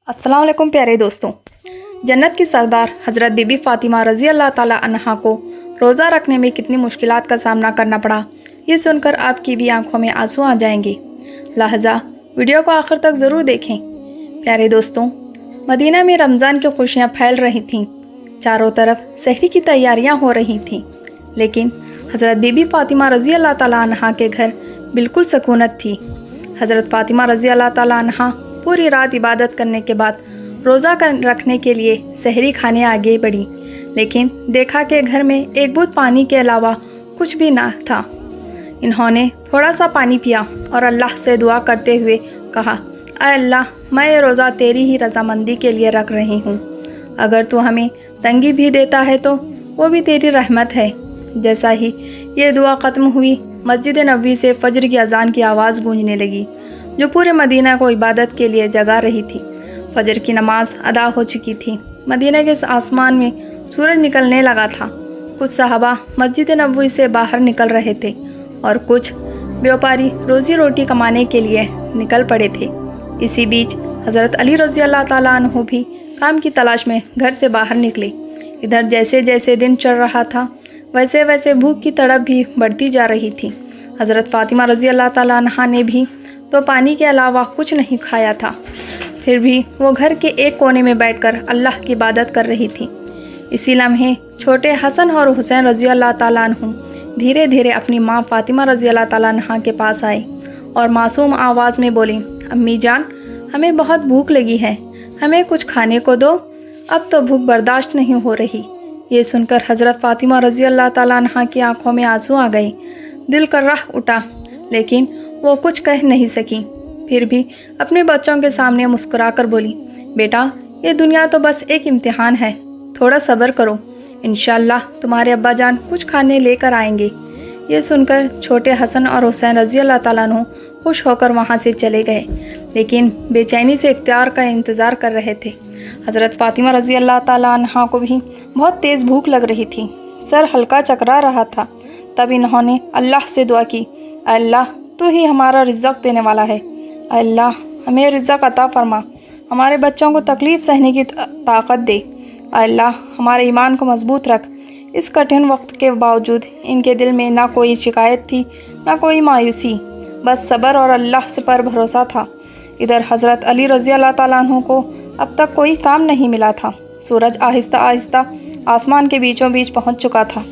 अस्सलाम वालेकुम प्यारे दोस्तों। जन्नत की सरदार हज़रत बीबी फ़ातिमा रज़ी अल्लाह ताला अन्हा को रोज़ा रखने में कितनी मुश्किलात का सामना करना पड़ा, ये सुनकर आपकी भी आंखों में आंसू आ जाएंगे। लिहाजा वीडियो को आखिर तक ज़रूर देखें। प्यारे दोस्तों, मदीना में रमज़ान की खुशियाँ फैल रही थीं, चारों तरफ सहरी की तैयारियाँ हो रही थीं, लेकिन हज़रत बीबी फ़ातिमा रज़ी अल्लाह ताला अन्हा के घर बिल्कुल सकूनत थी। हज़रत फ़ातिमा रज़ी अल्लाह ताला अन्हा पूरी रात इबादत करने के बाद रोज़ा रखने के लिए सहरी खाने आगे बढ़ी, लेकिन देखा कि घर में एक बूंद पानी के अलावा कुछ भी ना था। इन्होंने थोड़ा सा पानी पिया और अल्लाह से दुआ करते हुए कहा, ऐ अल्लाह, मैं ये रोज़ा तेरी ही रज़ामंदी के लिए रख रही हूँ। अगर तू हमें तंगी भी देता है तो वो भी तेरी रहमत है। जैसा ही ये दुआ ख़त्म हुई, मस्जिद नबवी से फ़जर की अज़ान की आवाज़ गूंजने लगी, जो पूरे मदीना को इबादत के लिए जगा रही थी। फजर की नमाज अदा हो चुकी थी। मदीना के आसमान में सूरज निकलने लगा था। कुछ सहाबा मस्जिद नबवी से बाहर निकल रहे थे और कुछ व्यापारी रोज़ी रोटी कमाने के लिए निकल पड़े थे। इसी बीच हज़रत अली रज़ी अल्लाह ताला अन्हु भी काम की तलाश में घर से बाहर निकले। इधर जैसे जैसे दिन चढ़ रहा था, वैसे वैसे भूख की तड़प भी बढ़ती जा रही थी। हज़रत फ़ातिमा रज़ी अल्लाह ताला अन्हा ने भी तो पानी के अलावा कुछ नहीं खाया था, फिर भी वो घर के एक कोने में बैठकर अल्लाह की इबादत कर रही थी। इसी लम्हे छोटे हसन और हुसैन रज़ी अल्लाह ताला अन्हु धीरे धीरे अपनी माँ फ़ातिमा रज़ी अल्लाह ताला अन्हा के पास आए और मासूम आवाज़ में बोली, अम्मी जान, हमें बहुत भूख लगी है, हमें कुछ खाने को दो, अब तो भूख बर्दाश्त नहीं हो रही। ये सुनकर हज़रत फ़ातिमा रज़ी अल्लाह ताला अन्हा की आंखों में आंसू आ गए। दिल कर्राह उठा, लेकिन वो कुछ कह नहीं सकी। फिर भी अपने बच्चों के सामने मुस्कुराकर बोली, बेटा, ये दुनिया तो बस एक इम्तिहान है, थोड़ा सब्र करो, इंशाअल्लाह तुम्हारे अब्बा जान कुछ खाने लेकर आएंगे। ये सुनकर छोटे हसन और हुसैन रज़ी अल्लाह ताला अन्हु खुश होकर वहाँ से चले गए, लेकिन बेचैनी से इफ्तार का इंतज़ार कर रहे थे। हज़रत फ़ातिमा रज़ी अल्लाह ताला अन्हा को भी बहुत तेज़ भूख लग रही थी, सर हल्का चकरा रहा था। तब इन्होंने अल्लाह से दुआ की, अल्लाह, तू ही हमारा रिज़्क़ देने वाला है, अल्लाह हमें रिज़्क़ अता फरमा, हमारे बच्चों को तकलीफ़ सहने की ताकत दे, अल्लाह हमारे ईमान को मजबूत रख। इस कठिन वक्त के बावजूद इनके दिल में ना कोई शिकायत थी, ना कोई मायूसी, बस सब्र और अल्लाह से पर भरोसा था। इधर हज़रत अली रज़ी अल्लाह ताला अन्हु को अब तक कोई काम नहीं मिला था। सूरज आहिस्ता आहिस्ता आसमान के बीचों बीच पहुँच चुका था।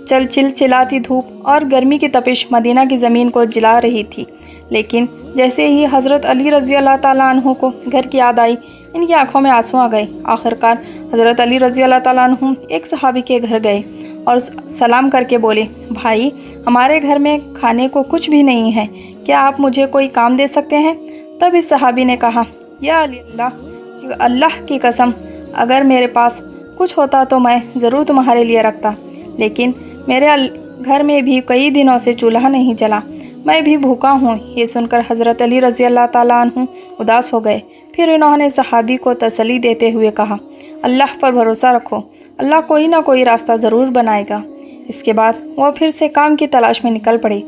चिलचिलाती धूप और गर्मी की तपिश मदीना की ज़मीन को जला रही थी, लेकिन जैसे ही हज़रत अली रज़ी अल्लाह ताला अन्हु को घर की याद आई, इनकी आंखों में आंसू आ गए। आखिरकार हज़रत अली रज़ी अल्लाह ताला अन्हु एक सहाबी के घर गए और सलाम करके बोले, भाई, हमारे घर में खाने को कुछ भी नहीं है, क्या आप मुझे कोई काम दे सकते हैं? तब इस सहाबी ने कहा, या अली, अल्लाह की कसम, अगर मेरे पास कुछ होता तो मैं ज़रूर तुम्हारे लिए रखता, लेकिन मेरे घर में भी कई दिनों से चूल्हा नहीं जला, मैं भी भूखा हूँ। ये सुनकर हज़रत अली रज़ी अल्लाह ताला अन्हु उदास हो गए। फिर इन्होंने सहाबी को तसल्ली देते हुए कहा, अल्लाह पर भरोसा रखो, अल्लाह कोई ना कोई रास्ता ज़रूर बनाएगा। इसके बाद वो फिर से काम की तलाश में निकल पड़े।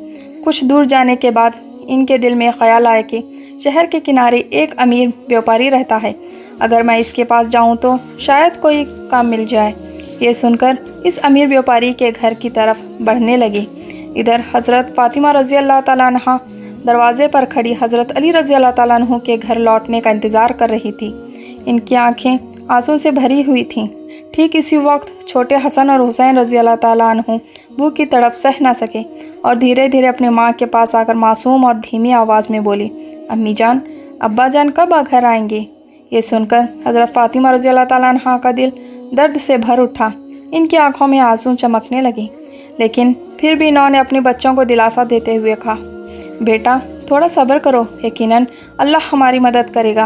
कुछ दूर जाने के बाद इनके दिल में ख़याल आया कि शहर के किनारे एक अमीर व्यापारी रहता है, अगर मैं इसके पास जाऊँ तो शायद कोई काम मिल जाए। ये सुनकर इस अमीर व्यापारी के घर की तरफ बढ़ने लगे। इधर हज़रत फ़ातिमा रज़ी अल्लाह ताला अन्हा दरवाज़े पर खड़ी हज़रत अली रज़ी अल्लाह ताला अन्हु के घर लौटने का इंतज़ार कर रही थी। इनकी आंखें आंसू से भरी हुई थीं। ठीक इसी वक्त छोटे हसन और हुसैन रज़ी अल्लाह ताला अन्हु भूख की तड़प सह ना सके और धीरे धीरे अपनी माँ के पास आकर मासूम और धीमी आवाज़ में बोली, अम्मी जान, अब्बा जान कब घर आएंगे? ये सुनकर हज़रत फ़ातिमा रज़ी अल्लाह ताला अन्हा का दिल दर्द से भर उठा। इनकी आंखों में आंसू चमकने लगे, लेकिन फिर भी इन्होंने अपने बच्चों को दिलासा देते हुए कहा, बेटा, थोड़ा सब्र करो, यकीनन अल्लाह हमारी मदद करेगा।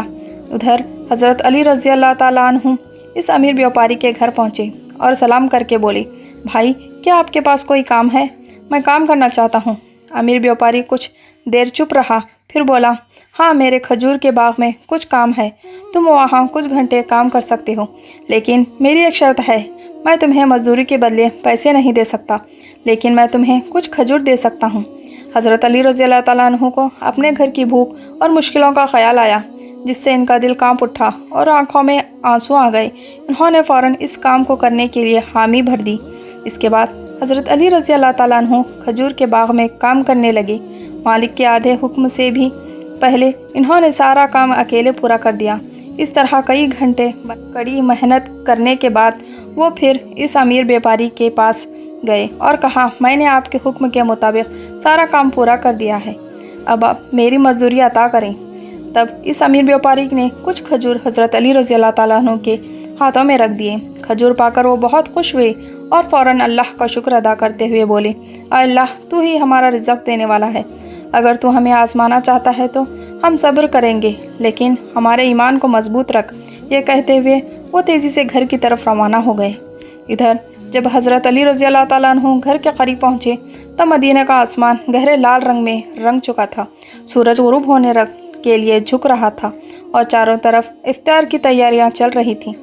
उधर हज़रत अली रज़ी अल्लाह ताला अन्हु इस अमीर व्यापारी के घर पहुँचे और सलाम करके बोले, भाई, क्या आपके पास कोई काम है? मैं काम करना चाहता हूँ। अमीर व्यापारी कुछ देर चुप रहा, फिर बोला, हाँ, मेरे खजूर के बाग में कुछ काम है, तुम वहाँ कुछ घंटे काम कर सकते हो, लेकिन मेरी एक शर्त है, मैं तुम्हें मजदूरी के बदले पैसे नहीं दे सकता, लेकिन मैं तुम्हें कुछ खजूर दे सकता हूँ। हज़रत अली रज़ी अल्लाह ताला अन्हु को अपने घर की भूख और मुश्किलों का ख्याल आया। जिससे इनका दिल कांप उठा और आंखों में आंसू आ गए। इन्होंने फ़ौरन इस काम को करने के लिए हामी भर दी। इसके बाद हज़रत अली रज़ी अल्लाह ताला अन्हु खजूर के बाग में काम करने लगे। मालिक के आधे हुक्म से भी पहले इन्होंने सारा काम अकेले पूरा कर दिया। इस तरह कई घंटे कड़ी मेहनत करने के बाद वो फिर इस अमीर व्यापारी के पास गए और कहा, मैंने आपके हुक्म के मुताबिक सारा काम पूरा कर दिया है, अब आप मेरी मजदूरी अता करें। तब इस अमीर व्यापारी ने कुछ खजूर हज़रत अली रज़ी अल्लाह ताला अन्हु के हाथों में रख दिए। खजूर पाकर वो बहुत खुश हुए और फ़ौरन अल्लाह का शुक्र अदा करते हुए बोले, अल्लाह तू ही हमारा रिज़्क़ देने वाला है, अगर तू हमें आजमाना चाहता है तो हम सब्र करेंगे, लेकिन हमारे ईमान को मजबूत रख। ये कहते हुए वो तेज़ी से घर की तरफ रवाना हो गए। इधर जब हज़रत अली रज़ी अल्लाह ताला अन्हु घर के करीब पहुँचे तब मदीने का आसमान गहरे लाल रंग में रंग चुका था। सूरज गुरूब होने के लिए झुक रहा था और चारों तरफ इफ्तार की तैयारियां चल रही थीं।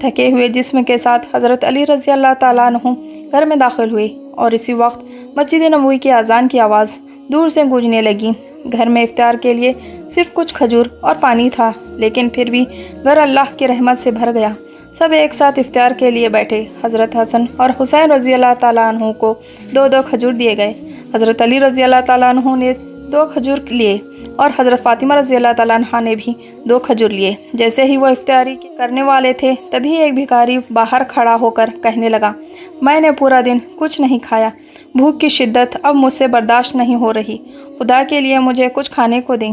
थके हुए जिस्म के साथ हज़रत अली रज़ी अल्लाह ताला अन्हु घर में दाखिल हुए और इसी वक्त मस्जिद नबवी की अजान की आवाज़ दूर से गूंजने लगी। घर में इफ्तार के लिए सिर्फ कुछ खजूर और पानी था, लेकिन फिर भी घर अल्लाह की रहमत से भर गया। सब एक साथ इफ्तार के लिए बैठे। हज़रत हसन और हुसैन रज़ी अल्लाह ताला अन्हु को 2-2 खजूर दिए गए। हज़रत अली रज़ी अल्लाह ताला अन्हु ने 2 खजूर लिए और हज़रत फ़ातिमा रज़ी अल्लाह ताला अन्हा ने भी 2 खजूर लिए। जैसे ही वो इफ्तारी करने वाले थे तभी एक भिखारी बाहर खड़ा होकर कहने लगा, मैंने पूरा दिन कुछ नहीं खाया, भूख की शिद्दत अब मुझसे बर्दाश्त नहीं हो रही, खुदा के लिए मुझे कुछ खाने को दें।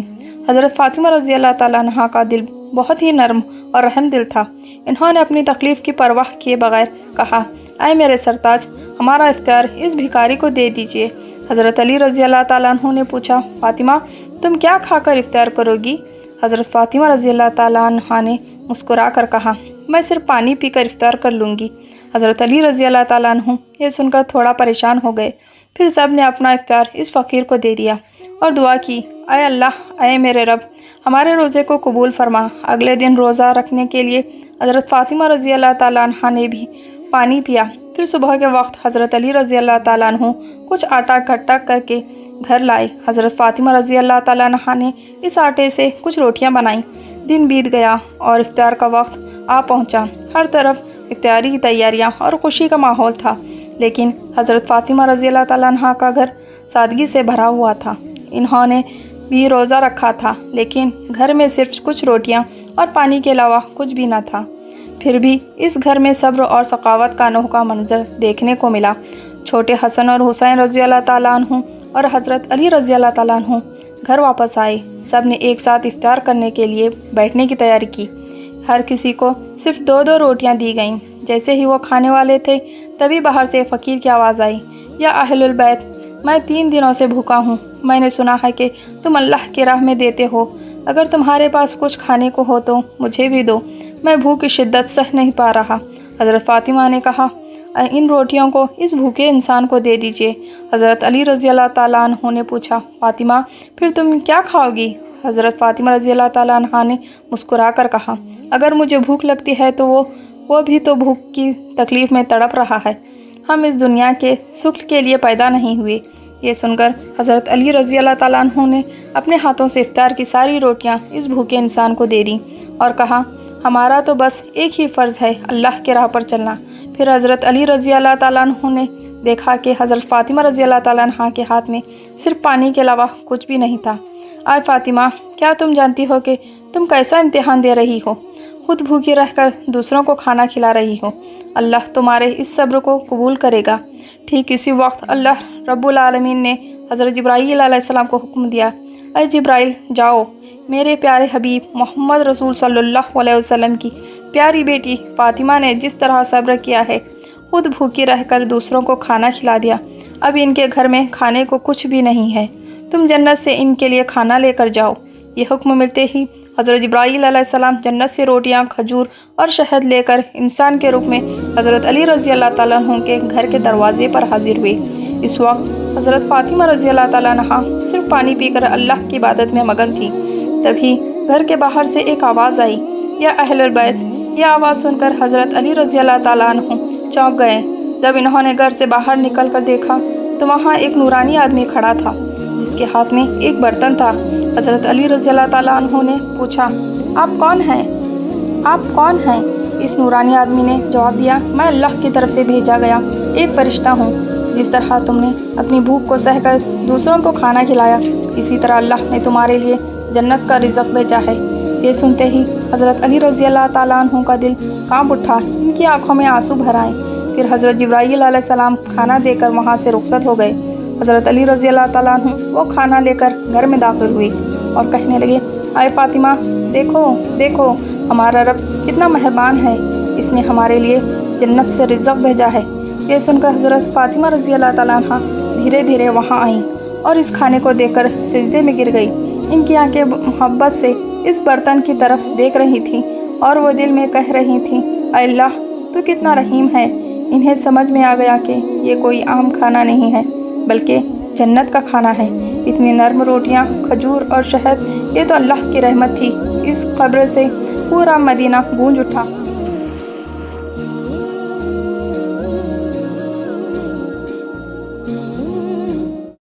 हज़रत फ़ातिमा रज़ी अल्लाह ताला अन्हा का दिल बहुत ही नरम और रहम दिल था। इन्होंने अपनी तकलीफ़ की परवाह किए बगैर कहा, ऐ मेरे सरताज, हमारा इफ्तार इस भिखारी को दे दीजिए। हज़रत अली रज़ी अल्लाह ताला अन्हु ने पूछा, फ़ातिमा तुम क्या खाकर इफ्तार करोगी? हज़रत फ़ातिमा रज़ी अल्लाह ताला अन्हा ने मुस्कुरा कर कहा, मैं सिर्फ पानी पीकर इफ्तार कर लूँगी। हज़रत अली रज़ी अल्लाह ताला अन्हु ये सुनकर थोड़ा परेशान हो गए। फिर सब ने अपना इफ्तार इस फ़कीर को दे दिया और दुआ की, ऐ अल्लाह, ऐ मेरे रब, हमारे रोज़े को कबूल फरमा। अगले दिन रोज़ा रखने के लिए हज़रत फ़ातिमा रज़ी अल्लाह ताला अन्हा ने भी पानी पिया। फिर सुबह के वक्त हज़रत अली रज़ी अल्लाह ताला अन्हु कुछ आटा इकट्ठा करके घर लाए। हज़रत फ़ातिमा रज़ी अल्लाह ताला अन्हा ने इस आटे से कुछ रोटियां बनाईं। दिन बीत गया और इफ्तार का वक्त आ पहुंचा। हर तरफ इफ्तारी की तैयारियां और खुशी का माहौल था, लेकिन हज़रत फ़ातिमा रज़ी अल्लाह ताला अन्हा का घर सादगी से भरा हुआ था। इन्होंने भी रोज़ा रखा था, लेकिन घर में सिर्फ कुछ रोटियां और पानी के अलावा कुछ भी न था। फिर भी इस घर में सब्र और सखावत का अनोखा मंजर देखने को मिला। छोटे हसन और हुसैन रज़ी अल्लाह ताला अन्हु और हज़रत अली रज़ी अल्लाह ताला अन्हु घर वापस आए। सब ने एक साथ इफ्तार करने के लिए बैठने की तैयारी की। हर किसी को सिर्फ 2-2 रोटियां दी गईं। जैसे ही वो खाने वाले थे तभी बाहर से फ़कीर की आवाज़ आई, या अहलुल बैत, मैं 3 दिनों से भूखा हूँ। मैंने सुना है कि तुम अल्लाह की राह में देते हो, अगर तुम्हारे पास कुछ खाने को हो तो मुझे भी दो, मैं भूख की शिद्दत सह नहीं पा रहा। हज़रत फ़ातिमा ने कहा, इन रोटियों को इस भूखे इंसान को दे दीजिए। हज़रत अली रज़ी अल्लाह ताला अन्हु ने पूछा, फ़ातिमा फिर तुम क्या खाओगी? हज़रत फ़ातिमा रज़ी अल्लाह ताला अन्हा ने मुस्कुरा कर कहा, अगर मुझे भूख लगती है तो वो भी तो भूख की तकलीफ़ में तड़प रहा है। हम इस दुनिया के सुख के लिए पैदा नहीं हुए। ये सुनकर हज़रत अली रज़ी अल्लाह ताला अन्हु ने अपने हाथों से इफ्तार की सारी रोटियां इस भूखे इंसान को दे दी और कहा, हमारा तो बस एक ही फ़र्ज़ है, अल्लाह के राह पर चलना। फिर हज़रत अली रज़ी अल्लाह ताला अन्हु ने देखा कि हज़रत फ़ातिमा रज़ी अल्लाह ताला अन्हा के हाथ में सिर्फ पानी के अलावा कुछ भी नहीं था। आय फ़ातिमा, क्या तुम जानती हो कि तुम कैसा इम्तिहान दे रही हो? खुद भूखी रहकर दूसरों को खाना खिला रही हो। अल्लाह तुम्हारे इस सब्र को कबूल करेगा। ठीक इसी वक्त अल्लाह रब्बुल आलमीन ने हज़रत जिब्राईल अलैहिस्सलाम को हुक्म दिया, अय जिब्राईल, जाओ, मेरे प्यारे हबीब मोहम्मद रसूल सल्लल्लाहु अलैहि वसल्लम की प्यारी बेटी फ़ातिमा ने जिस तरह सब्र किया है, खुद भूखी रहकर दूसरों को खाना खिला दिया, अब इनके घर में खाने को कुछ भी नहीं है, तुम जन्नत से इनके लिए खाना लेकर जाओ। ये हुक्म मिलते ही हज़रत जिब्राईल अलैहिस्सलाम जन्नत से रोटियां, खजूर और शहद लेकर इंसान के रूप में हज़रत अली रज़ी अल्लाह ताला अन्हु के घर के दरवाजे पर हाजिर हुए। इस वक्त हज़रत फ़ातिमा रज़ी अल्लाह ताला अन्हा सिर्फ पानी पीकर अल्लाह की इबादत में मगन थी। तभी घर के बाहर से एक आवाज़ आई, या अहलुल बैत। यह आवाज़ सुनकर हज़रत अली रज़ी अल्लाह ताला अन्हु चौंक गए। जब इन्होंने घर से बाहर निकल कर देखा तो वहाँ एक नूरानी आदमी खड़ा था, जिसके हाथ में एक बर्तन था। हज़रत अली रज़ी अल्लाह ताला अन्हु ने पूछा, आप कौन हैं? आप कौन हैं? इस नूरानी आदमी ने जवाब दिया, मैं अल्लाह की तरफ से भेजा गया एक फरिश्ता हूँ। जिस तरह तुमने अपनी भूख को सहकर दूसरों को खाना खिलाया, इसी तरह अल्लाह ने तुम्हारे लिए जन्नत का रिज़्क़ भेजा है। ये सुनते ही हज़रत अली रज़ी अल्लाह ताला अन्हु का दिल काँप उठा, इनकी आंखों में आंसू भर आए। फिर हज़रत जिब्राईल अलैहिस्सलाम खाना देकर वहाँ से रुखसत हो गए। हज़रत अली रज़ी अल्लाह ताला अन्हु वो खाना लेकर घर में दाखिल हुई और कहने लगे, आए फ़ातिमा, देखो देखो, हमारा रब कितना मेहरबान है, इसने हमारे लिए जन्नत से रिज़्क़ भेजा है। ये सुनकर हज़रत फ़ातिमा रज़ी अल्लाह ताला अन्हा धीरे धीरे वहाँ आईं और इस खाने को देखकर सिजदे में गिर गई। इनकी आंखें मोहब्बत से इस बर्तन की तरफ देख रही थीं और वो दिल में कह रही थीं, अल्लाह तू कितना रहीम है। इन्हें समझ में आ गया कि ये कोई आम खाना नहीं है, बल्कि जन्नत का खाना है। इतनी नरम रोटियां, खजूर और शहद, ये तो अल्लाह की रहमत थी। इस खबर से पूरा मदीना गूंज उठा।